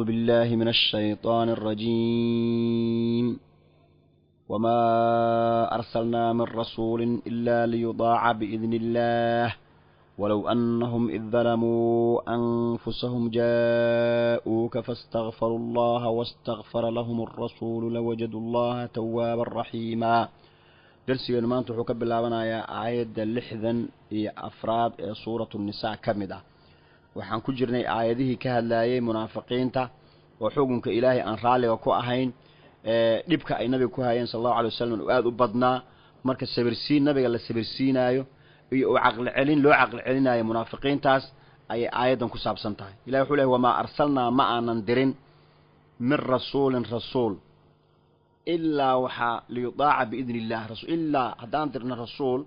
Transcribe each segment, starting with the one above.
بالله من الشيطان الرجيم وما أرسلنا من رسول إلا ليطاع بإذن الله ولو أنهم إذ ظلموا أنفسهم جاءوك فاستغفروا الله واستغفر لهم الرسول لوجدوا الله توابا رحيما. درسينا maanta wuxuu ka bilaabanayaa aayadda 60 iyo afraad ee suuratu nisaa kamid ah. waxaan ku jirnay aayadihii ka hadlayay munaafiqiinta oo xukunka Ilaahay aan raaliga ku ahayn dhibka ay nabiga ku hayeen sallallahu alayhi wasallam oo aad u badnaa marka sabirsiin nabiga la sabirsiinayo iyo aqal celin loo aqal celinayo munaafiqiintaas ay aayadan ku saabsan tahay. Ilaahay wuxuu leeyahay wama arsalna ma aanan dirin min rasuulin rasuul إلا وحا ليطاع بإذن الله رسول إلا هدان درنا رسول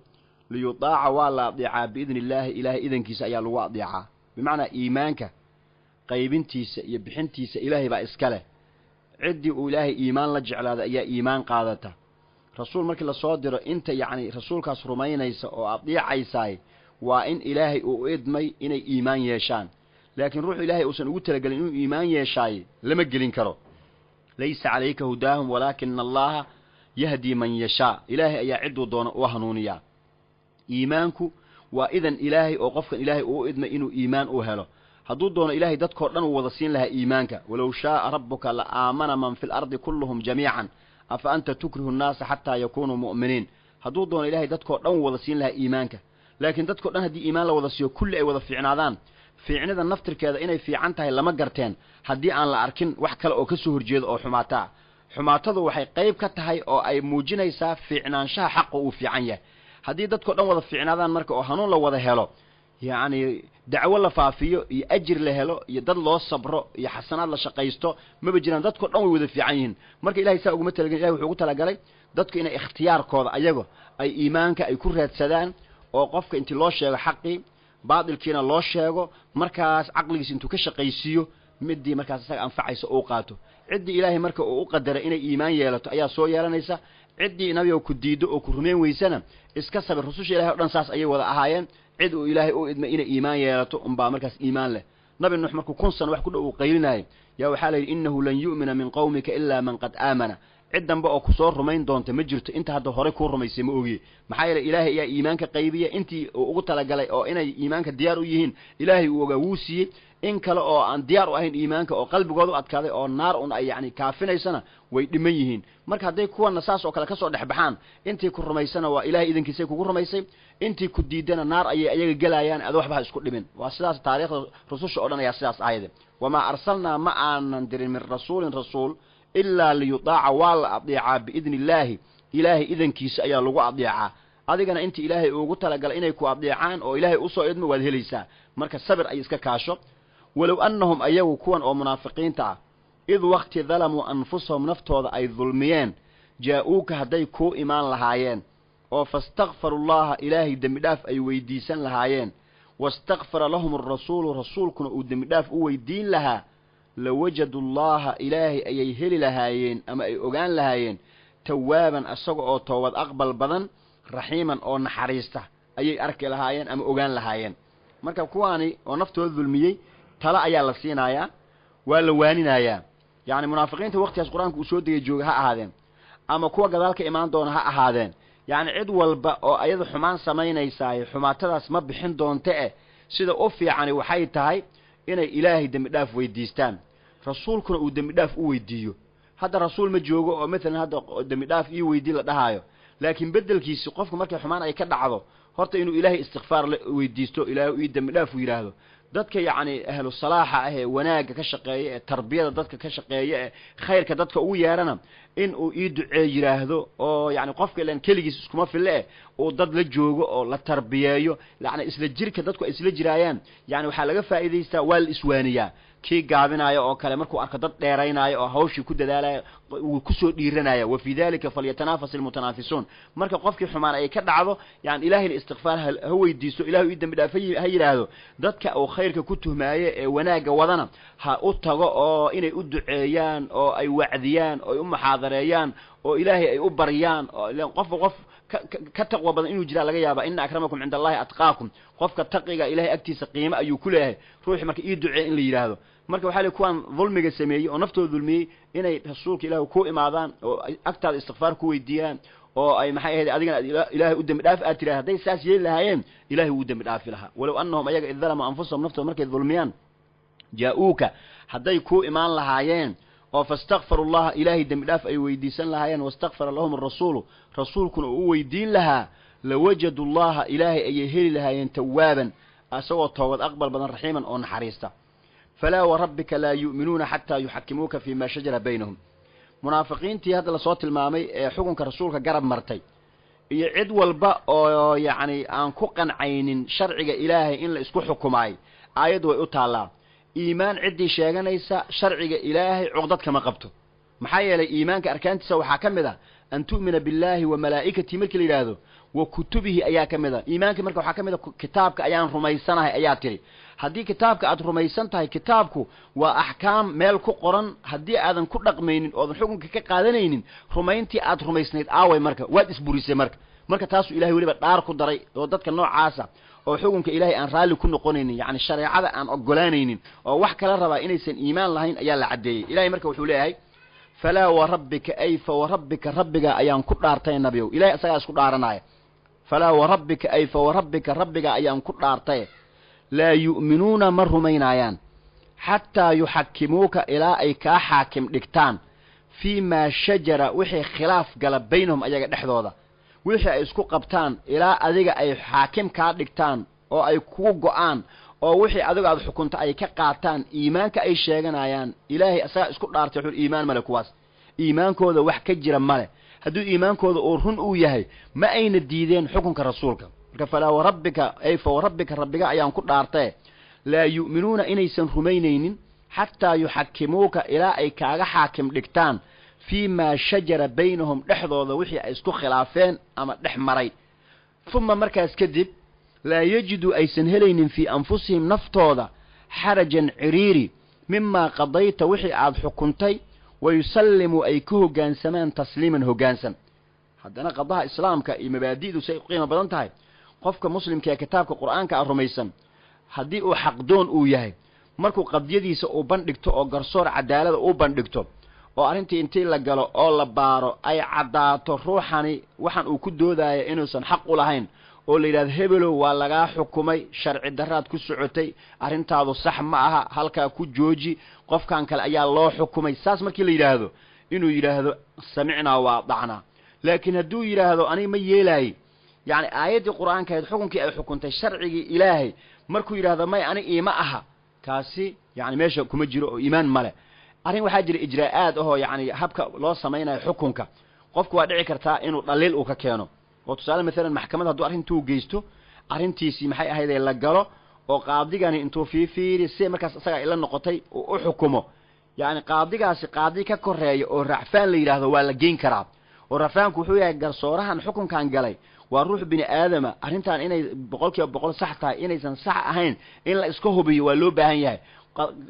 ليطاع ولا أضيع بإذن الله إله إذن كيس أيال واضيعا بمعنى إيمانك قيبنتيس يبحنتيس إلهي بأسكاله عدي إلهي إيمان لجعل هذا إيا إيمان قادته رسول مركي لصادر أنت يعني رسول كاس رومين أو أضيع عيساي وإن إلهي أؤدمي إن إيمان يشان لكن روح إلهي أسن أوتلقل إنه إيمان يشاي لما قلين كرو ليس عليك هداهم ولكن الله يهدي من يشاء. إلهي يعد دون وهنونيا إيمانك وإذن إلهي أوقفك إلهي أوئذن إنه إيمان أوهله هدود دون إلهي دادكور لن وضسين لها إيمانك ولو شاء ربك لآمن من في الأرض كلهم جميعا أفأنت تكره الناس حتى يكونوا مؤمنين. هدود دون إلهي دادكور لن وضسين لها إيمانك لكن دادكور لن هدي إيمان لوضسيه كل أي وضفعين عذان fiicnida naftirkeeda inay fiican tahay lama garteen hadii aan la arkin wax kale oo ka soo horjeedo oo xumaatadu waxay qayb ka tahay oo ay muujinaysaa fiicnaanshaha xaq uu fiican yahay. hadii dadku dhan wada fiicnaadaan marka oo hanuun la wada helo yaani dacwo la faafiyo iyo ajir la helo iyo dad loo sabro iyo xasanaad la shaqaysto ma jiraan dadku dhan way wada fiican yihiin. marka Ilaahay saa ugu talagalay Ilaahay wuxuu ugu talagalay dadku inay ikhtiyaarkooda ayago ay iimaanka ay ku raadsadaan oo qofka intii loo sheego xaqi baadilkiina loo sheego markaas aqligiisa intuu ka shaqaysiyo midii markaas isaga anfacayso oo qaato. cidii Ilaahay marka uu qadaray inay iimaan yeelato ayaa soo yeelanaysa. cidii nabiga ku diido oo ku rumeyn weysana iska sabir. rasuusha Ilaahay oo dhan saas ayay wada ahaayeen. cid uu Ilaahay oo idma inay iimaan yeelato baa markaas iimaan leh. nabi nuux markuu kun sano wax ku dhow qeylinaayay yaa waxa leeyahay innahu lan yu'mina min qawmika illa man qad aamana. cidanba oo ku soo rumeyn doonta ma jirto inta hadda hore ku rumaysay ma ogi. maxaa yeelay Ilaahay ayaa iimaanka qaybiya intii ugu talagalay oo inay iimaanka diyaar u yihiin Ilaahay uu ogaa wuu siiyay. in kale oo aan diyaar u ahayn iimaanka oo qalbigoodu adkaaday oo naar un ay yani kaafinaysana way dhiman yihiin. marka haday kuwana saas oo kale ka soo dhaxbaxaan intii ku rumaysana waa Ilaahay idinkiisa kugu rumaysay intii ku diidana naar ayay ayaga galayaan ad waxba isku dhimin. waa sidaas taariikhda rasuusha oo dhan ayaa sidaas aayade wama arsalna ma aanan dirin min rasuulin rasuul إلا ليطاع ولا أضيع بإذن الله إلهي إذن كيس أيا لغو أضيع أذيقنا أنت إلهي أوغو تلقل إنيكو أضيعان أو إلهي أصو إذن وذهليسا مركا السبر أي إسكا كاشو ولو أنهم أيو كون أو منافقين تاع إذ وقت ظلموا أنفسهم نفتوض أي ظلميين جاءوك هدي كو إيمان لهايين فاستغفر الله إلهي دمداف أي ويديسان لهايين واستغفر لهم الرسول رسولكم أو دمداف أو ويدين لها لوجدوا الله إلهي أي هلي لهايين أما أي أغان لهايين توابا أساق أو تواد أقبل بدن رحيما أو نحريسته أي أرك لهايين أما أغان لهايين مركب كواني ونفتو الظلميي تلا أيا لسينايا والوانينايا يعني منافقين تو وقت ياس قرآن كوسود يجوغ ها أهادين أما كوا قذالك إيمان دون ها أهادين يعني عد والبا أو أيضا حمان سمين يساي حماتداس ما بحين دون تأه سيدا أوفي يعني وحي تهي إن إلهي دمداف ويديستان رسولكنا uu dambidaaf u weydiiyo. hadda rasuul ma joogo oo midna hadda dambidaaf ii weydii la dhahayo laakiin bedelkiisa qofka markay xumaan ay ka dhacdo horta inuu Ilaahay istighfaar weydiisto Ilaahay uu dambidaaf u yiraahdo. dadka yaani ahlu salaaxa ah ee wanaaga ka shaqeeya ee tarbiyada dadka ka shaqeeya ee khayrka dadka ugu yeerana in uu ii ducee yiraahdo oo yaani qofka ilaan kaligiis iskuma fille oo dad la joogo oo la tarbiyeeyo laana isla jirka dadku isla jiraayaan yaani waxa laga faa'iideystaa wal iswaaniya kii gaabinaayo oo kale markuu arko dad dheeraynaayo oo hawshii ku dadaalaya uu ku soo dhiiranaya wa fi dhalika falyatanafas almutanafisun. marka qofkii xumaan ay ka dhacdo yaan Ilaahay istighfaar ha weydiiso Ilaahay dambi dhaafay ha yiraahdo dadka oo khayrka ku tuhmaaye ee wanaaga wadana ha u tago oo inay u duceeyaan oo ay wacdiyaan oo ay u muhaadareeyaan oo Ilaahay ay u baryaan oo qof ka taqwa badan inuu jira laga yaaba inna akramakum inda Allahi atqaakum. qofka taqiga Ilaahay agtiisa qiimo ayuu ku leeyahay ruuxi marka ii ducee in la yiraahdo marka waxa la kuwan dulmiga sameeyay oo naftooda dulmiyay inay rasuulka ilaahay ku imaadaan oo agtaada istighfaar ku weydiiyaan oo ay maxay ahayd adigana ilaahay u dambi dhaaf aad tiraahdo haday saas yeeli lahaayeen ilaahay wuu dambi dhaafi lahaa walaw annahum ayaga idlama anfusahum naftooda markay dulmiyaan jaa'uuka haday ku imaan lahaayeen oo fastaghfirullah ilaahay dambi dhaaf ay weydiisan lahaayeen wastaghfara lahum ar-rasuul rasuulkuna uu weydiin lahaa lawajadu allah ilaahay ay heli lahaayeen tawaaban asagoo toobad aqbal badan raxiiman oo naxariista فلا وربك لا يؤمنون حتى يحكموك فيما شجر بينهم منافقينتي هذا لصوت المامي حكمك رسولك قرب مرتي يعد والباء يعني أن كقن عين شرع إلهي إن لا اسكو حكماي آيات وإطالة إيمان عدي شاغنيسا شرع إلهي عقدتك ما قبته محايا لإيمانك أركان تسوي حاكم ذا أن تؤمن بالله وملائكته ملك الإله وكتبه أياك مذا إيمانك ملك وحاكم ذا كتابك أيان رميسانه أياتري haddii kitaabka aad rumaysan tahay kitaabku waa ahkaam meel ku qoran haddii aadan ku dhaqmaynin oo xukunka ka qaadanaynin rumayntii aad rumaysnayd aaway marka waad isburisay marka taas ilaahay waliba dhaar ku daray oo dadka noocaasa oo xukunka ilaahay aan raali ku noqonaynin yaani shariicada aan ogolaanaynin oo wax kala raba inaysan iimaan lahayn ayaa la cadeeyay ilaahay marka wuxuu leeyahay fala wa rabbika ayfa wa rabbika rabbiga ayaan ku dhaartay nabiyow ilaahay asaga isku dhaaranaya fala wa rabbika ayfa wa rabbika rabbiga ayaan ku dhaartay لا يؤمنون مر مينايان حتى يحكموك إلى أي كحاكم دكتان فيما شجر وحي خلاف قلب بينهم أيها دحضوضة وحي اسكو قبتان إلى أذيك أي حاكم كدكتان أو أي كوغوان أو وحي أذيك أذ حكمت أي كقاتان إيمانك أي شيغان آيان إلهي أسا اسكو دارتحول إيمان ملكواس إيمان كوذا وح كجر ملك هدو إيمان كوذا أورهن أو يهي ما أين الديدين حكمك رسولك فلا وربك أي فوربك ربك أيام كل أرتاه لا يؤمنون إنيسن رمينين حتى يحكموك إلى أي كاغا حاكم دكتان فيما شجر بينهم لحظة وحي اسكو خلافين أما لحمري ثم مركز كذب لا يجدوا أي سنهلين في أنفسهم نفطوضة حرجا عريري مما قضيت وحي عاد حكمتي ويسلموا أي كهجان سمان تسليما هجانسا حدنا قضاء إسلام كمبادئ سيقيم بدنتهاي qofka muslimka kitaabka quraanka rumaysan hadii uu xaqdoon uu yahay markuu qadiyadiisa uu bandhigto oo garsoor cadaalad uu bandhigto oo arintii intii la galo oo la baaro ay cadaato ruuxani waxan uu ku doodayo inuusan xaq u lahayn oo la yiraahdo hebelo waa laga xukumay sharci daraad ku socotay arintaadu sax ma aha halka ku jooji qofkan kale ayaa loo xukumay saas markii la yiraahdo inuu yiraahdo samicna wa dacna laakiin haduu yiraahdo ani ma yeelay يعني آيات القرآن كانت حكم كي حكمت الشرعي إلهي مركو إلى هذا ما يعني إيه معها كاسي يعني ماشي كم جرو إيمان ملا أرين وحاجة الإجراءات هو يعني هبك الله سمينا حكمك قفك وادعي كرتا إنه ضليل وككانه وتسأل مثلا محكمة هدو أرين تو جيستو أرين تيسي محي هذا اللي قالوا وقاضي يعني أنتو في السي مركز سجى إلى النقطي وحكمه يعني قاضي ككرهي ورعفان اللي هذا ولا جين كراب ورعفان كحوي جرصورها الحكم كان جلي وروح بني آدم أرنتان إني بقول صحتها إني صح أهين إن لا إسكوه بي ولو بهنيه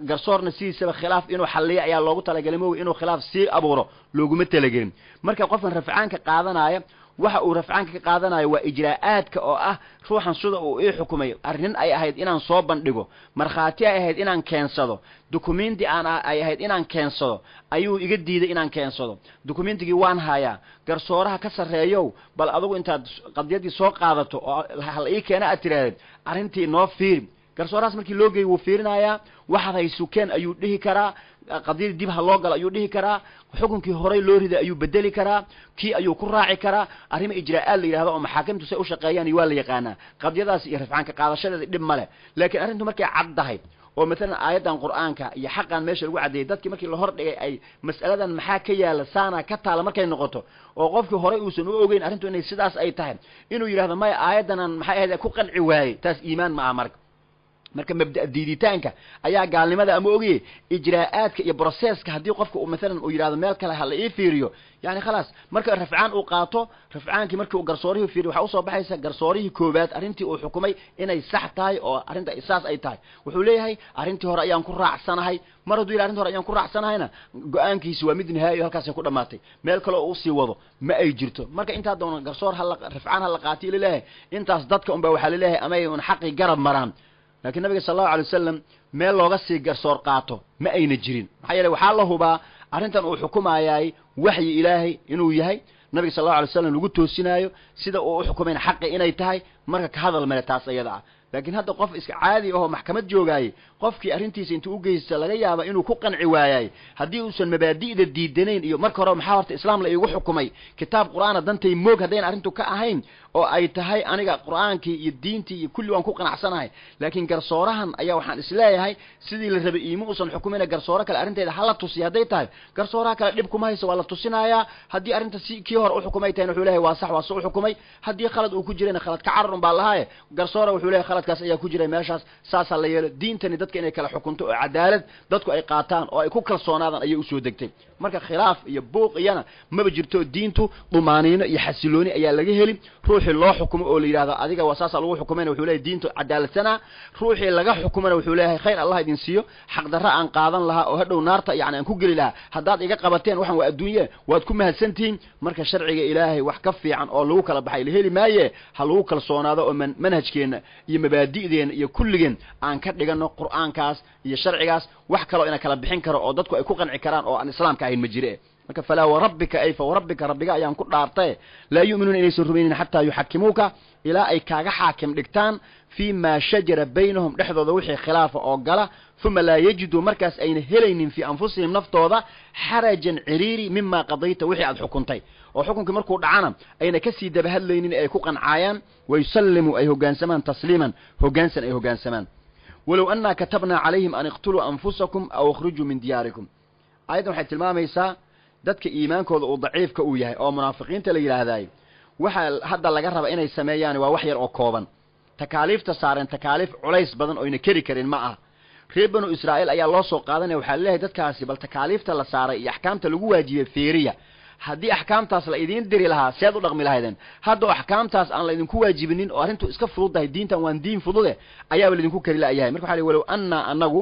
قرصور نسي سبب خلاف إنه حلية يا لوجو تلاجلمه إنه خلاف سي أبوره لوجو متلاجلم مركب قفن رفعان كقاعدنا waxa uu rafcaanka ka qaadanayo waa ijraa'aadka oo ah ruuxan sida uu ii xukumay arrin ay ahayd inaan soo bandhigo marxaati ay ahayd inaan keensado dokumenti aan ay ahayd inaan keensado ayuu iga diiday inaan keensado dokumentigii waan hayaa garsooraha ka sareeyo bal adigu intaad qadiyadii soo qaadato oo hal ii keena aad tiraahdo arrintii noo fiir garsooraas markii loo geeyo wuu fiirinayaa waxa ay sukeen ayuu dhihi karaa qadiyad dib ha loo gal ayuu dhihi karaa xukunkii horay loo riday ayuu bedeli karaa kii ayuu ku raaci karaa arrimo ijraa'aad la yiraahdo oo maxaakamtu say u shaqeeyaan waa la yaqaana qadiyadaas iyo rafcaanka qaadashadeeda dhib male laakiin arrintu markay caddahay oo mesela aayadan quraanka iyo xaqan meesha lagu cadeeyay dadkii markii la hor dhigay ay mas'aladan maxaa ka yaala saana ka taala markay noqoto oo qofkii horay uusan u ogeyn arrintu inay sidaas ay tahay inuu yiraahdo ma aayadan maxay ahayd ku qanci waayay taas iimaan ma aha marka mabda diiditaanka ayaa gaalnimada ama ogiye ijraa'aadka iyo processka hadii qofku uu mesela uu yiraahdo meel kale hal ii fiiriyo yani خلاص marka rafcaan uu qaato rafcaankii markii uu garsoorihi fiiriyo waxa uu soo baxaysa garsoorihi koobaad arrintii uu xukumay inay sax tahay oo arrinta isaas ay tahay wuxuu leeyahay arrintii hore ayaan ku raacsanahay maradu ila arrintii hore ayaan ku raacsanahayna go'aankiisa waa mid nihaayo halkaas ay ku dhamaatay meel kale oo uu sii wado ma ay jirto marka inta doona garsoor hal rafcaan hal qaati leeyahay intaas dadka un baa waxa leeyahay ama ay un xaqi garab maraan laakiin nabiga sallallahu alayhi wasallam meel looga sii garsoor qaato ma ayna jirin maxaa yeelay waxaa la hubaa arrintan uu xukumayay waxyi ilaahay inuu yahay nabiga sallallahu alayhi wasallam lagu toosinaayo sida uu xukumayna xaqi inay tahay marka ka hadal male taas ayada ah laakiin hadda qof iska caadi ah oo maxkamad joogay qofkii arrintiisa intuu u geeysta laga yaabo inuu ku qanci waayay haddii uusan mabaadi'da diidanayn iyo marka hore maxaa horta islaam la iigu xukumay kitaab quraana dantay moog haddayn arrintu ka ahayn oo ay tahay aniga quraankii iyo diintii iyo kulli waan ku qanacsanahay laakiin garsoorahan ayaa waxaan isleeyahay sidii la rabay iimu uusan xukumayna garsooro kale arrinteeda hala tusiyo hadday tahay garsooraha kale dhib kuma hayso waa la tusinayaa haddii arrinta si kii hore u xukumay tahay wuxuu leeyahay waa sax waa soo xukumay haddii khalad uu ku jirayna khalad ka carrun baa lahaye garsoora wuxuu leeyahay khaladkaas ayaa ku jiray meeshaas saasa la yeelo diintani dadka inay kala xukunto oo cadaalad dadku ay qaataan oo ay ku kalsoonaadaan ayay u soo degtay marka khilaaf iyo buuq iyana maba jirto diintu dumaaniino iyo xasilooni ayaa laga heli ruuxii loo xukumo oo la yiraahdo adiga waa saasa lagu xukumayna wuxuu leeyahay diintu cadaaladana ruuxii laga xukumana wuxuu leeyahay khayr Allah idin siiyo xaq darra aan qaadan lahaa oo hadhow naarta yani aan ku geli lahaa haddaad iga qabateen waxan waa adduunye waad ku mahadsantihiin marka sharciga ilaahay wax ka fiican oo lagu kala baxay la heli maaye ha lagu kalsoonaado oo manhajkeena iyo mabaadi'deena iyo kulligeen aan ka dhigano quraankaas iyo sharcigaas wax kale oo ina kala bixin karo oo dadku ay ku qanci karaan oo aan islaamka ahayn ma jire marka fala wa rabbika ay fa rabbika rabbiga ayaan ku dhaartay la yu'minuuna inaysan rumaynin hatta yuhakkimuka ila ay kaaga xaakim dhigtaan fi ma shajara baynahum dhexdooda wixii khilaaf oo gala thumma la yajidu markaas ayna helaynin fi anfusihim naftooda harajan ciriri mimma qadayta wixii aad xukuntay oo xukunka markuu dhacana ayna ka sii daba hadlaynin ay ku qancayaan way sallimu ay hogaansamaan tasliiman hogaansan ay hogaansamaan walaw anna katabna alayhim an iqtulu anfusakum aw akhruju min diyarikum aydan waxay tilmaamaysaa dadka iimaankooda uu daciifka uu yahay oo munaafiqiinta la yiraahday waxa hadda laga raba inay sameeyaan waa wax yar oo kooban takaaliifta saaran takaaliif culays badan oo ina kari karin ma ah reer banu israa'iil ayaa loo soo qaadanaya waxa leeyahay dadkaasi bal takaaliifta la saaray iyo axkaamta lagu waajibay feeriya haddii axkaamtaas la idin diri lahaa seed u dhaqmi lahaydeen hadda axkaamtaas aan la idinku waajibinin oo arrintu iska fududahay diintan waan diin fudude ayaa la idinku kari laayahay marka waxa leeyahay walaw anna anagu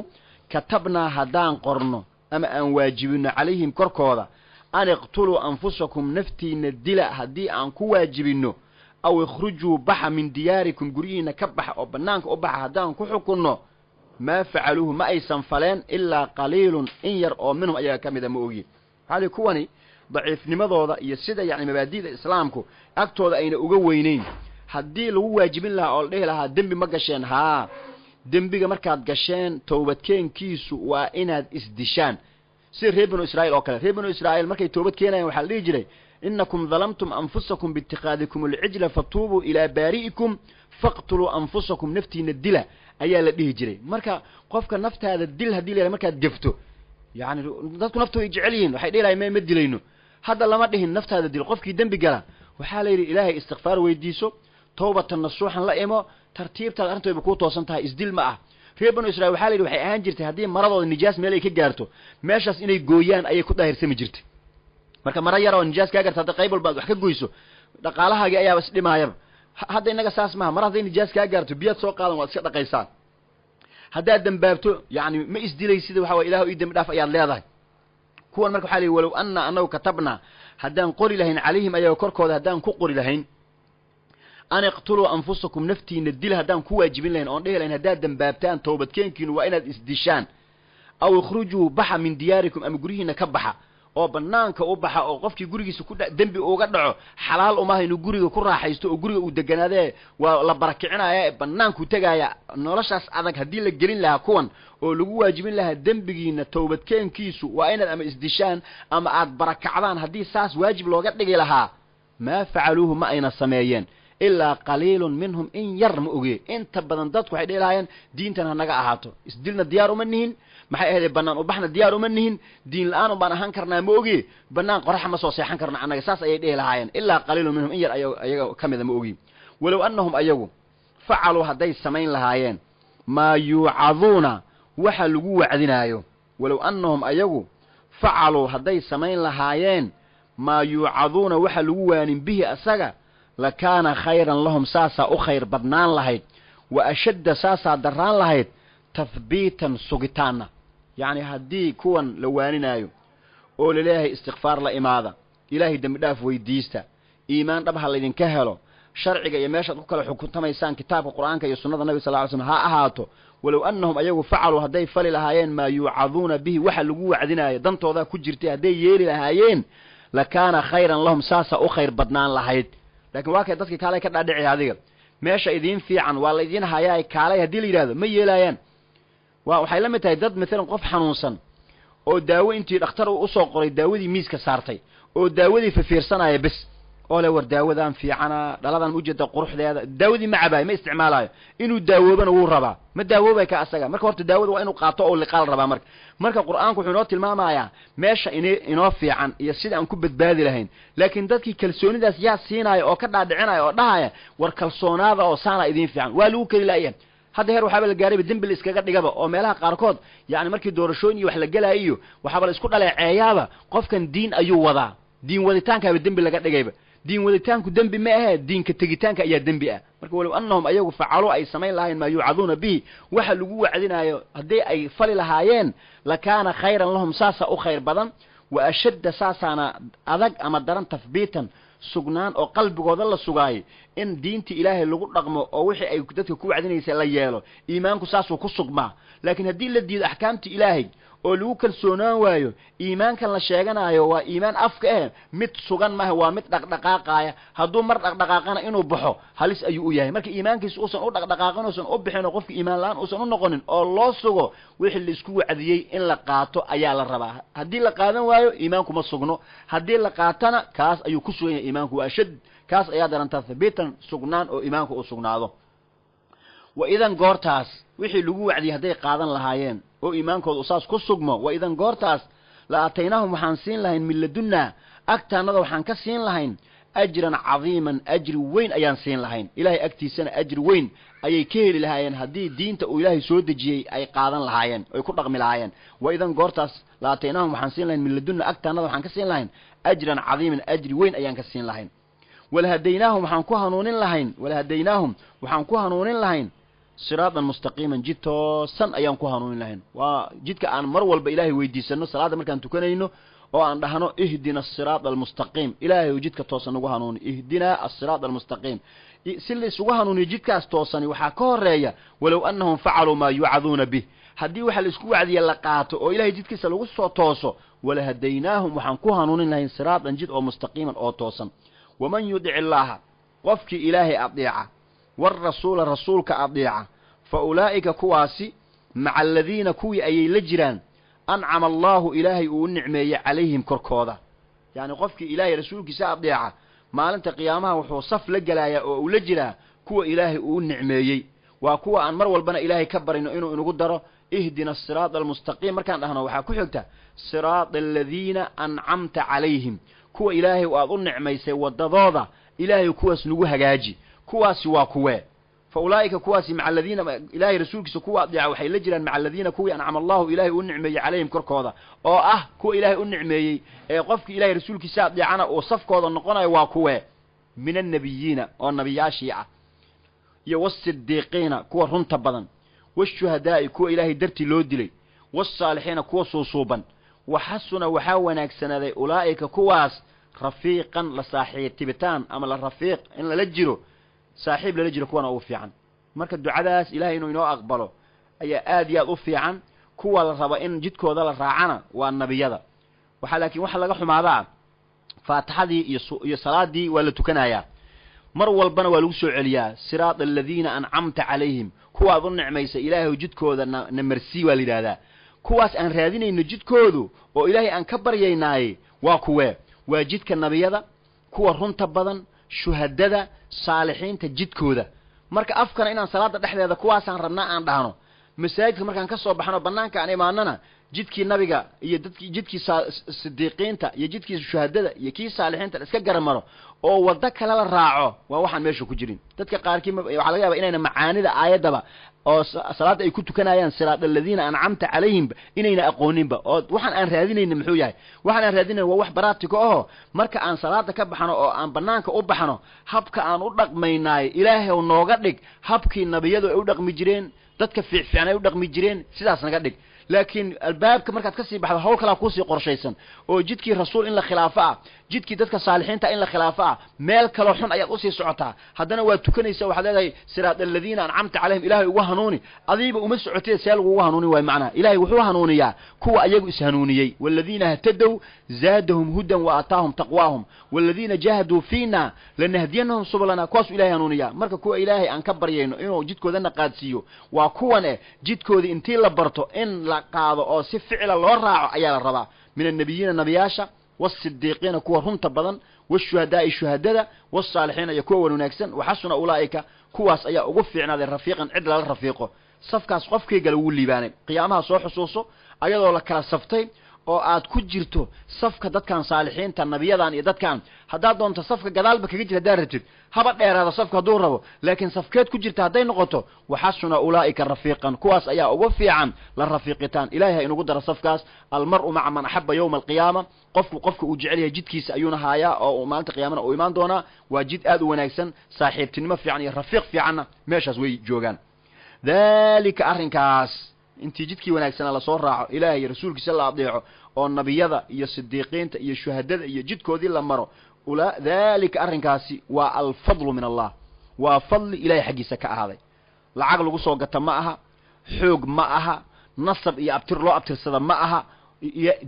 katabna hadaan qorno ama aan waajibino calayhim korkooda an iqtulu anfusakum naftiina dila haddii aan ku waajibino aw ikhrujuu baxa min diyaarikum guryihiina ka baxa oo banaanka u baxa haddaan ku xukunno ma facaluhu ma aysan faleen ilaa qaliilun in yar oo minhum ayaga ka mida ma ogi hali kuwani daciifnimadooda iyo sida yani mabaadi'da islaamku agtooda ayna uga weynayn haddii lagu waajibin lahaa oo la dhihi lahaa dembi ma gasheen haa dembiga markaad gasheen toobadkeenkiisu waa inaad isdishaan si reer banu israa'iil oo kale reer banu israa'iil markay toobad keenayaan waxa la dhihi jiray innakum dhalamtum anfusakum biittiqaadikum al-ijla fatuubu ila baari'ikum faqtuluu anfusakum naftiina dila ayaa la dhihi jiray marka qofka naftaada dil hadii la markaad gafto yani dadku naftooda ay jecel yihiin waxay dheelayaan ma dilayno hadda lama dhihin naftaada dil qofkii dambi gala waxa la yiri ilaahay istighfar weydiiso toobatan nasuuxan la imo tartiibta arintooda ku toosan tahay isdil ma ah reer banu israa'iil waxa la yiri waxay ahaan jirtay hadii maradooda nijaas meel ay ka gaarto meeshaas inay gooyaan ayay ku daahirsami jirtay marka mara yar oo nijaas ka gaarto qayb walba wax ka gooyso dhaqaalahaagi ayaa is dhimaayaba hadda inaga saas ma marada nijaas ka gaarto biyad soo qaadan waad iska dhaqaysaan haddaad dambaabto yani ma isdilaysid waxa waa ilaahu idin dhaaf ayaad leedahay kuwan marka waxa la walaw anna anahu katabna haddaan qori lahayn calayhim ayaga korkooda haddaan ku qori lahayn an iqtulu anfusakum naftiina dil haddaan ku waajibin lahayn oon dhihi lahayn haddaad dambaabtaan toobadkeenkiinu waa inaad isdishaan aw ikhrujuu baxa min diyaarikum ama gurihiina ka baxa oo banaanka u baxa oo qofkii gurigiisa ku dambi uga dhaco xalaal uma hayno guriga ku raaxaysto oo guriga uu deganaadee waa la barakicinaya banaanku tagaya noloshaas adag hadii la gelin lahaa kuwan oo lagu waajibin lahaa dambigiina toobadkeenkiisu waa inaad ama isdishaan ama aad barakacdaan hadii saas waajib looga dhigi lahaa ma facaluhu ma ayna sameeyeen ilaa qaliilun minhum in yar ma oge inta badan dadku waxay dheelaayeen diintan hanaga ahaato isdilna diyaar uma nihin maxay ahayd banaan u baxna diyaar uma nihin diin la'aan baan ahaan karnaa ma oge banaan qorax ma soo seexan karna anaga saas ayay dheelaayeen ilaa qaliilun minhum in yar ayaga kamida ma ogi walaw annahum ayagu facalu haday samayn lahaayeen ma yu'aduna waxa lagu wacdinaayo walaw annahum ayagu facalu haday samayn lahaayeen ma yu'aduna waxa lagu waanin bihi asaga لكان خيرا لهم ساسا أخير بدنان لهيد وأشد ساسا دران لهيد تثبيتا سقطانا يعني هدي كون لوانينايو قول إلهي استغفار لإماذا إلهي دمداف ويديستا إيمان ربها اللي كهلو sharciga iyo meesha ku kala xukuntamaysan kitaabka quraanka iyo sunnada nabiga sallallahu alayhi wasallam ha ahaato walaw annahum ayagu fa'alu haday fali lahaayeen ma yu'aduna bihi waxa lagu wacdinaayo dantooda ku jirtay haday yeeli lahaayeen la kana khayran lahum saasa u khayr badnaan lahayd laakiin waa kay dadkii kale ka dhaadhicay adiga meesha idin fiican waa la idin hayaay kaalay hadii la yiraahdo ma yeelayaan waxay la mid tahay dad midna qof xanuunsan oo daawo intii dhakhtar uu soo qoray daawadii miiska saartay oo daawadii fiirsanaya bas oo la war daawadan fiicana dhaladan u jeeda quruxdeeda daawadii ma cabaay ma isticmaalayo inuu daawoobana wuu rabaa ma daawoobay ka asaga marka horta daawada waa inuu qaato oo liqaal rabaa marka quraanku wuxuu noo tilmaamayaa meesha inoo fiican iyo sida aan ku badbaadi lahayn laakiin dadkii kalsoonidaas yaa siinaayo oo ka dhaadhicinayo oo dhahaya war kalsoonaada oo saana idin fiican waa lagu kali laayeen hadda heer waxaba la gaaray dambil iskaga dhigaba oo meelaha qaarkood yaani markii doorashooyin wax la galaayo waxaba la isku dhaleeceeyaba qofkan diin ayuu wadaa diin waditaanka dambil laga dhigayba diin waditaanku dambi ma aha diinka tagitaanka ayaa dambi ah marka walaw annahum ayagu facalu ay sameyn lahayn ma yu'aduna bi waxa lagu wacdinayo hadii ay fali lahaayeen la kana khayran lahum saasa u khayr badan wa ashadda saasana adag ama daran tafbiitan sugnaan oo qalbigooda la sugaay in diinta ilaahay lagu dhaqmo oo wixii ay dadka ku wacdinaysa la yeelo iimaanku saasoo ku sugmaa laakiin hadii la diido ahkaamta ilaahay oo lagu kalsoonaan waayo iimaankan la sheeganayo waa iimaan afka mid sugan ma waa mid dhaqdhaqaaqaya haduu mar dhaqdhaqaaqana inuu baxo halis ayuu u yahay marka iimaankiisu uusan u dhaqdhaqaaqin uusan u bixin qofka iimaan laan uusan u noqonin oo loo sugo wixii la isku wacdiyay in la qaato ayaa la rabaa hadii la qaadan waayo iimaanku ma sugno hadii la qaatana kaas ayuu ku sugan yahay iimaanku waa shad kaas ayaa daranta thabitan sugnaan oo iimaanku u sugnaado wa idan goortaas wixii lagu wacdiyay haday qaadan lahaayeen oo iimaankoodu saas ku sugmo wa idan goortaas la ataynahum waxaan siin lahayn milladunna agtaanada waxaan ka siin lahayn ajran cadiiman ajri weyn ayaan siin lahayn ilaahay agtiisana ajri weyn ayay ka heli lahaayeen haddii diinta uu ilaahay soo dejiyey ay qaadan lahaayeen ay ku dhaqmi lahaayeen wa idan goortaas la ataynahum waxaan siin lahayn milladunna agtaanada waxaan ka siin lahayn ajran cadiiman ajri weyn ayaan ka siin lahayn walhadaynaahum waxaan ku hanuunin lahayn صراطا مستقيما جيتو سن ايان ku hanuunin lahayn waa jidka aan mar walba ilaahay weydiisano salaada markaan tukanayno oo aan dhahno ihdina as-siraatal mustaqim ilaahay jidka toosan ugu hanuuni ihdina as-siraatal mustaqim si la isugu hanuuni jidkaas toosan waxa ka horeeya walaw annahum fa'alu ma yu'aduna bih hadii waxa la isku wacdiyo la qaato oo ilaahay jidkiisa lagu soo tooso wala hadaynahum waxaan ku hanuunin lahayn siraatan jid oo mustaqiman oo toosan waman yud'i illaha qofki ilaahay adeeca والرسول رسولك أضيعه فأولئك كواسي مع الذين كوي أي لجران أنعم الله إلهي ونعمي عليهم كركوضة يعني قفك إلهي رسولك سأضيعه ما لنت قيامها وحوصف لجلا ولجلا كو إلهي ونعمي وكو أن مرول بنا إلهي كبر إنه قدره اهدنا الصراط المستقيم مركان لهنا وحاكو حلتا صراط الذين أنعمت عليهم كو إلهي وأظن نعمي سيوى الضضاضة إلهي كواس نقوها جاجي كواسي وكوا فأولئك كواسي مع الذين إلهي رسولك سكوا أضيع وحي لجلا مع الذين كوي أنعم الله إلهي ونعمي عليهم كركوضا أو كو إلهي ونعمي قفك إلهي رسولك سأضيعنا وصف كوضا النقونا وكوا من النبيين أو النبيات شيعة والصديقين كوا رنتبضا والشهداء كوا إلهي درتي لودلي والصالحين كوا صوصوبا وحسنا وحاونا أكسنا ذي أولئك كواس رفيقا لصاحب تبتان أما الرفيق إن لجروا صاحب لجروا كوانا أوفيعا مركا الدعاداس إلهي إنو أقبله أي آديات أوفيعا كوا لربا إن جدكو ذا لراعنا والنبي ذا وحالاكي وحا لغا حمادا فاتحدي يصلاة دي ولا تكنايا مروا البنا ولوسو عليا صراط الذين أنعمت عليهم كوا ظن عميسة إلهي وجدكو ذا نمرسي والدادا كواس أن رادين إنو جدكو ذو وإلهي أن كبر ييناي واكوا وجدك النبيذا كوا رنت بدن شهددا صالحين تجدكودا marka afkana inaan salaada dhexdeeda kuwaasaan rabnaa aan dhahno masaajidka markaan ka soo baxno banaanka aan imaanana jidkii nabiga iyo jidkii sidiiqiinta iyo jidkii shuhadada iyo kii saalixiinta iska garamaro oo wada kala la raaco waa waxaan meesha ku jirin dadka qaarkii waxa laga yaabaa inayna macaanida aayadaba oo salaada ay ku tukanayaan siraadal ladina an'amta calayhim inayna aqooninba oo waxaan aan raadinayna muxuu yahay waxaan aan raadinayna waa wax baraatiko ah marka aan salaada ka baxno oo aan banaanka u baxno habka aan u dhaqmaynaay ilaahay oo nooga dhig habkii nabiyadu ay u dhaqmi jireen dadka fiicfiican ay u dhaqmi jireen sidaas naga dhig laakiin albaabka markaad ka sii baxdo hawl kala ku sii qorshaysan oo jidkii rasuul in la khilaafo ah jidkii dadka saalixiinta in la khilaafo ah meel kale xun ayaad u sii socotaa haddana waa tukanaysaa waxaad leedahay siraad alladina an'amta calayhim ilaahay ugu hanuuni adiiba uma socotay seel ugu hanuuni way macna ilaahay wuxuu hanuuniyaa kuwa ayagu is hanuuniyay walladina hatadow zaadahum hudan wa ataahum taqwaahum walladina jahadu fiina lanahdiyanahum subulana kuwaas ilaahay hanuuniyaa marka kuwa ilaahay aan ka baryayno inuu jidkoodana qaadsiiyo waa kuwan jidkoodii intii la barto in la qaado oo si ficila loo raaco ayaa la rabaa min annabiyina nabiyaasha والصديقين كوا رنت بدن والشهداء شهداء والصالحين يكونوا ناكسن وحسن أولئك كواس أيا أغفعنا ذي رفيقا عدل الرفيق صفكاس قفكي قالوا لي باني قيامها صو حصوصه أيضا لك صفتين oo aad ku jirto safka dadkan saalixiinta nabiyadan iyo dadkan hadaa doonto safka gadaal ba kaga jira daaratid haba dheeraada safka haduu rabo laakiin safkeed ku jirta haday noqoto waxasuna ulaa'ika rafiiqan kuwaas ayaa ugu fiican la rafiiqitaan ilaahay inuu daro safkaas almar'u ma'a man ahabba yawm alqiyaama qofku uu jecel yahay jidkiisa ayuuna haayaa oo maalinta qiyaamada uu imaan doona waa jid aad u wanaagsan saaxiibtinimo fiican iyo rafiiq fiican meeshaas way joogan dalika arrinkaas intii jidkii wanaagsan la soo raaco ilaahay rasuulkiisa la adeeco oo nabiyada iyo sidiiqiinta iyo shuhadada iyo jidkoodii la maro dalika arrinkaasi waa alfadlu min Allah waa fadli ilaahay xaqiisa ka ahaaday lacag lagu soo gata ma aha xoog ma aha nasab iyo abtir loo abtirsada ma aha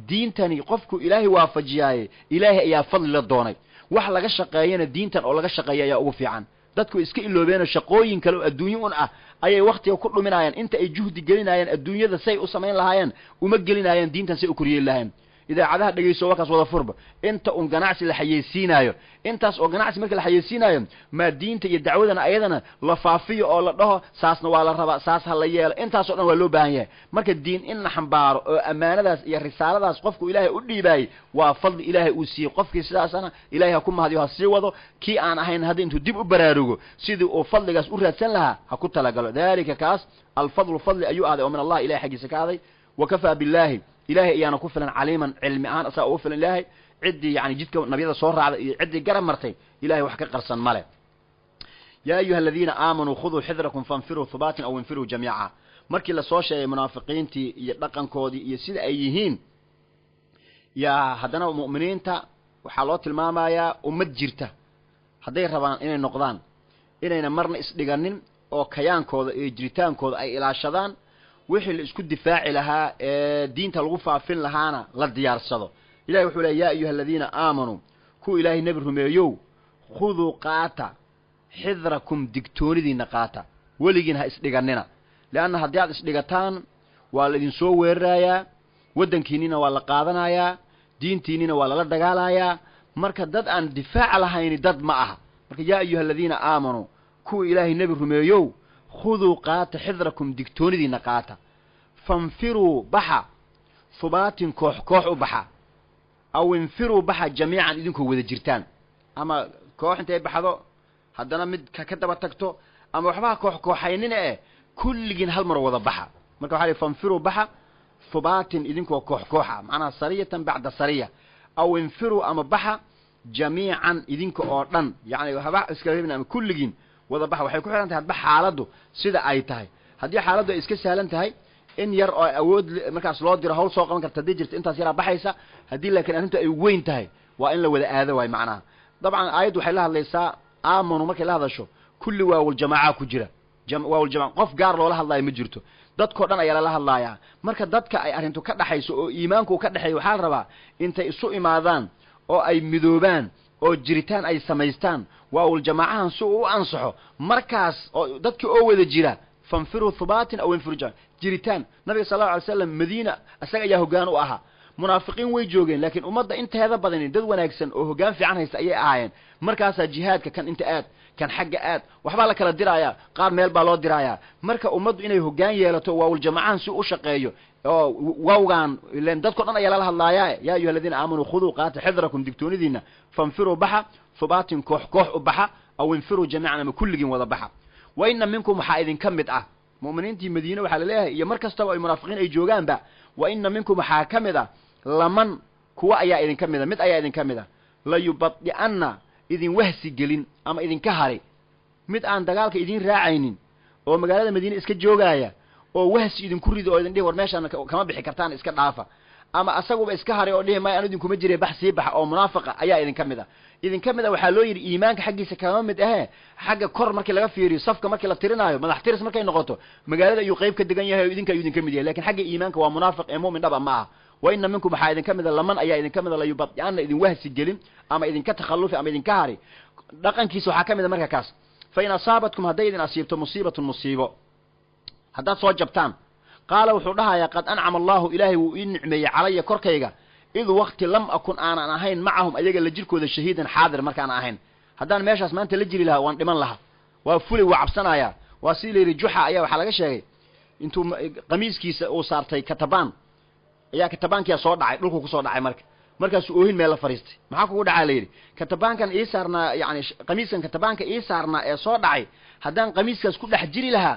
diintani qofku ilaahay waafajiyay ilaahay ayaa fadli la doonay wax laga shaqeeyana diintan oo laga shaqeeyaa ugu fiican dadku iska iloobeena shaqooyin kale oo adduunyo ah ayay waqtiga ku dhuminayaan inta ay juhdi gelinayaan adduunyada say u sameyn lahaayeen uma gelinayaan diintan say u koriyeen lahayn idaacadaha dhageyso wakaas wada furba inta un ganacsi la xayeysiinayo intaas oo ganacsi marka la xayeysiinayo ma diinta iyo dacwadana ayadana la faafiyo oo la dhaho saasna waa la rabaa saas ha la yeelo intaas oo dhan waa loo baahan yahay marka diin in la xambaaro oo amaanadaas iyo risaaladaas qofku ilaahay u dhiibay waa fadli ilaahay uu siiyay qofkii sidaasana ilaahay ha ku mahadiyo ha sii wado kii aan ahayn hadii intuu dib u baraarugo sidii uu fadligaas u raadsan lahaa ha ku talagalo dalika kaas alfadlu fadli ayu aaday oo min Allah ilaahay xaqiisa ka aaday وكفى بالله إلهي إيانا كفلا عليما علمي آن أساء وفلا إلهي عدي يعني جدك نبيض صورة عدي قرم مرتين إلهي وحكا قرصا ماله يا أيها الذين آمنوا خذوا حذركم فانفروا ثبات أو انفروا جميعا مركي لسوشي منافقين تي يطلقن كودي يسيد أيهين يا هدنا مؤمنين تا وحالات الماما يا أمد جيرتا هدي ربان إني نقضان إني مرن إسلقانين أو كيان كود جريتان كود أي إلى شدان wixii la isku difaaci lahaa diinta lagu faafin lahaana la diyaarsado ilaahay wuxuu leeyahay ya ayuha alladina aamanu ku ilaahay nabi rumeeyo khudu qaata hidrakum digtoonidina qaata waligiin ha isdhiganina laana hadii aad isdhigataan waa la idin soo weerarayaa wadankiinina waa la qaadanayaa diintiinina waa la dagaalayaa marka dad aan difaac lahayn dad ma aha marka ya ayuha alladina aamanu ku ilaahay nabi rumeeyo خذوا قات حذركم دكتوني نقاتا فانفروا بحا ثبات كوح بحا او انفروا بحا جميعا إذنكم وذا جرتان اما كوح انت بحضو هدنا مد كدبا تكتو اما وحبا كوحينينا كل جين هالمر وذا بحا مركو حالي فانفروا بحا ثبات إذنكم كوحا معنا سرية بعد سرية او انفروا اما بحا جميعا إذنكم اوردن يعني وحبا اسكريبنا اما كل جين wada bax waxay ku xiran tahay hadba xaaladu sida ay tahay hadii xaaladu iska sahlan tahay in yar oo awood markaas loo diro hawl soo qaban karta dijirta intaas yara baxaysa hadii laakiin arintu ay weyn tahay waa in la wada aado way macnaha dabcan aayadu waxay la hadlaysaa aamanu markay la hadasho kulli waawul jamaa ku jira waawul jamaa qof gaar loo la hadlayo ma jirto dadko dhan ayaa la hadlayaa marka dadka ay arintu ka dhaxayso oo iimaanku ka dhaxay waxa la rabaa intay isu imaadaan oo ay midoobaan oo jiritaan ay samaystaan waawul jamaacahan soo u ansaxo markaas oo dadkii oo wada jira fanfiru thubatin aw infiru jiritaan nabiga sallallahu alayhi wasallam madiina asaga ayaa hogaan u ahaa munaafiqiin way joogeen laakiin ummadda inteeda badan dad wanaagsan oo hogaan fiican haysta ayay ahaayeen markaas jihaadka kan inta aad kan xagga aad waxba la kala diraaya qaar meel baa loo diraaya marka ummaddu inay hogaan yeelato waawul jamaacahan si u shaqeeyo oo waawgan ileen dadko dhan ayaa la hadlaaya ya ayyuha alladina aamanu khuduu qaata hidrakum digtoonidina fanfiru baxa ثبات كوح وبحا او انفروا جميعا ما كلين ودا بحا وان منكم waxa idin kamid ah muuminiintii madiina waxa la leeyahay iyo markasta ay munaafiqiin ay joogaan ba وان منكم waxa kamid ah laman kuwa ayaa idin kamid ah mid ayaa idin kamid ah la yubadi anna idin wahsi gelin ama idin ka haray mid aan dagaalka idin raacaynin oo magaalada madiina iska joogaya oo wahsi idinku rido oo idin dhihi war meeshaan kama bixi kartaan iska dhaafa ama asaguba iska haray oo dhihi may aan idinkuma jiray baxsi bax oo munaafiqa ayaa idin kamid ah waxaa loo yiri iimaanka xaggiisa kama mid ah xagga kor markii laga fiiriyo safka markii la tirinaayo madax tiris markay noqoto magaalada ayuu qayb ka degan yahay oo idin kamid yahay laakiin xagga iimaanka waa munaafiq ee muumin dhaba ma aha wa inna minkum waxaa idin kamid laman ayaa idin kamid la yubadiyana idin wahsi gelin ama idinka takhallufi ama idinka hari dhaqankiisa waxaa kamid marka kaas fa in asaabatkum hadday idin asiibto musiibo haddaad soo jabtaan qaala wuxuu dhahayaa qad ancama allahu ilaahay wuu ii nicmeeyey calaya korkayga id waqti lam akun aanan ahayn macahum ayaga la jirkooda shahiidan xaadir markaan ahayn haddaan meeshaas maanta la jiri lahaa waan dhiman lahaa waa fulay waa cabsanayaa waa sidii layidhi juxa ayaa waxaa laga sheegay intuu qamiiskiisa uu saartay katabaan ayaa katabaankiyaa soo dhacay dhulku kusoo dhacay markaasuu oohin meel la fariistay maxaa kugu dhacaa layidhi katabaankan ii saarnaa yani qamiiskan katabaanka ii saarnaa ee soo dhacay haddaan qamiiskaas ku dhex jiri lahaa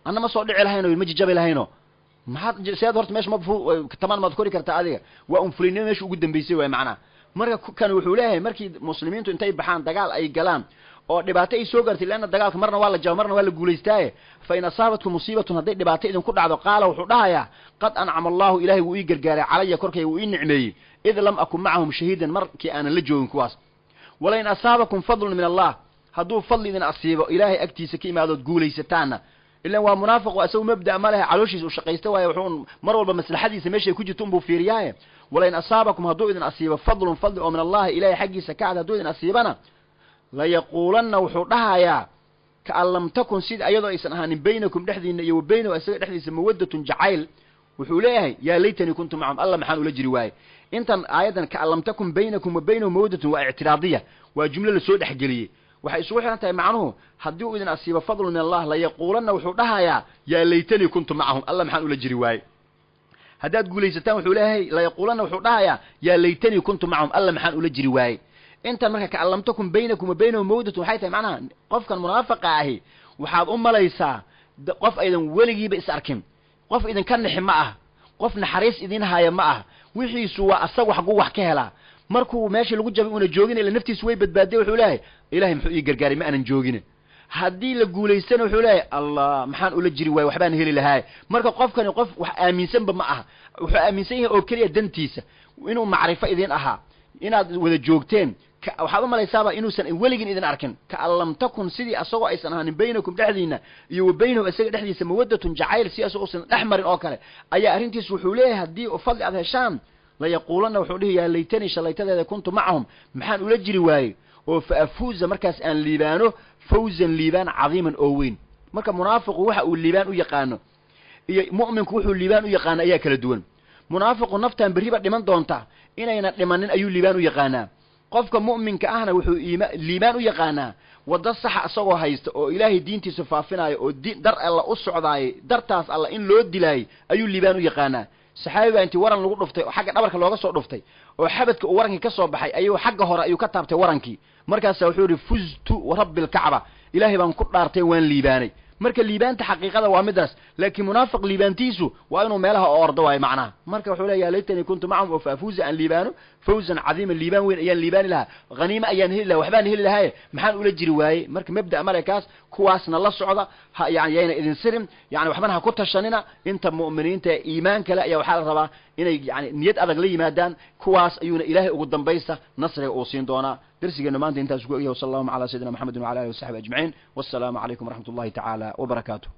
anna ma soo dhici lahayno ma jijabi lahayno maxaad seed horta meesha katabaan maad kori kartaa adiga waa unfulinimo meesha ugu dambaysay waay macnaha marka kan wuxuu leeyahay markii muslimiintu intay baxaan dagaal ay galaan oo dhibaato ay soo gaartay leanna dagaalka marna waa la jaba marna waa la guulaystaaye fa in asaabatkum musiibatun hadday dhibaato idinku dhacdo qaala wuxuu dhahayaa qad ancama allahu ilaahay wuu ii gargaaray calaya korkayga wuu ii nicmeeyey id lam akun macahum shahiidan markii aanan la joogin kuwaas walain asaabakum fadlun min allah hadduu fadli idin asiibo ilaahay agtiisa ka imaadood guulaysataanna ilan waa munaafiq asagu mabda ma leh calooshiisa u shaqaysta waaye wuxuu mar walba maslaxadiisa meeshay ku jirto unbuu fiiriyaaye walain asaabakum hadduu idin asiibo fadlun fadli oo min allahi ilaahay xaggiisa ka cad hadduu idin asiibana layaquulanna wuxuu dhahayaa kaan lam takun sida ayadoo aysan ahaanin baynakum dhexdiina iyo wa baynahu isaga dhexdiisa mawaddatun jacayl wuxuu leeyahay yaa laytanii kuntu macahum alla maxaan ula jiri waaye intan aayaddan kaan lam takun baynakum wa baynahu mawaddatun waa ictiraadiya waa jumlo lasoo dhexgeliyey waxay isugu xiran tahay macnuhu haddii uu idin asiibo fadlun min allah layaquulanna wuxuu dhahayaa yaa laytanii kuntu macahum alla maxaan ula jiri waaye haddaad guulaysataan wuxuu leeyahay layaquulanna wuxuu dhahayaa yaa laytanii kuntu macahum alla maxaan ula jiri waaye intan marka kaan lam takun baynakum wa baynahu mawaddatun waxay tahay macnaha qofkan munaafiqa ahi waxaad u malaysaa qof aydan weligiiba is arkin qof idinka nixi ma ah qof naxariis idin haya ma ah wixiisu waa asagu xaguu wax ka helaa markuu meeshii lagu jabay una joogin ila naftiisu way badbaadiyay wuxuu leeyahay ilaahay muxuu ii gargaaray ma aanan joogin haddii la guulaystana wuxuu leeyahay allah maxaan ula jiri waay waxbaan heli lahaa marka qofkani qof wax aaminsanba ma aha wuxuu aaminsan yahay oo keliya dantiisa inuu macrifo idin ahaa inaad wada joogteen waxaad u malaysaaba inuusan weligin idin arkin kaan lam takun sidii asagoo aysan ahaanin baynakum dhexdiina iyo wa baynahu isaga dhexdiisa mawaddatun jacayl si asagoo usan dhex marin oo kale ayaa arrintiisu wuxuu leeyahay haddii fadli aad heshaan layaquulanna wuxuu dhihi yaa laytanii shalaytadeeda kuntu macahum maxaan ula jiri waayey oo fa afuuza markaas aan liibaano fawzan liibaan cadiiman oo weyn marka munaafiqu waxa uu liibaan u yaqaano iyo mu'minku wuxuu liibaan u yaqaano ayaa kala duwan munaafiqu naftan berriba dhiman doonta inayna dhimanin ayuu liibaan u yaqaanaa qofka mu'minka ahna wuxuu liibaan u yaqaanaa wadda saxa asagoo haysta oo ilaahay diintiisa faafinayo oo dar alla u socdaayay dartaas alla in loo dilaayay ayuu liibaan u yaqaanaa saxaabi baa intii waran lagu dhuftay oo xagga dhabarka looga soo dhuftay oo xabadka uu warankii ka soo baxay ayuu xagga hore ayuu ka taabtay warankii markaasaa wuxuu yidhi fuztu warabbi alkacba ilaahay baan ku dhaartay waan liibaanay marka liibaanta xaqiiqada waa midaas laakiin munaafiq liibaantiisu waa inuu meelaha oo ordo waayo macnaha marka wuxuu leeyahay laytanii kuntu macahum oo faafuuza aan liibaano fawzan cadiiman liibaan weyn ayaan liibaani lahaa haniime ayaan heli lahaa waxbaan heli lahaaye maxaan ula jiri waaye marka mabda malekaas kuwaasna la socda yani yayna idin sirin yani waxbana ha ku tashanina inta mu'miniinta ee iimaan kale ayaa waxaa la rabaa inay yani niyad adag la yimaadaan kuwaas ayuuna ilaahay ugu dambaysta nasriga uu siin doonaa درسنا ما أنت إنت أسقيه وصلى الله على سيدنا محمد وعلى آله وصحبه أجمعين والسلام عليكم ورحمة الله تعالى وبركاته.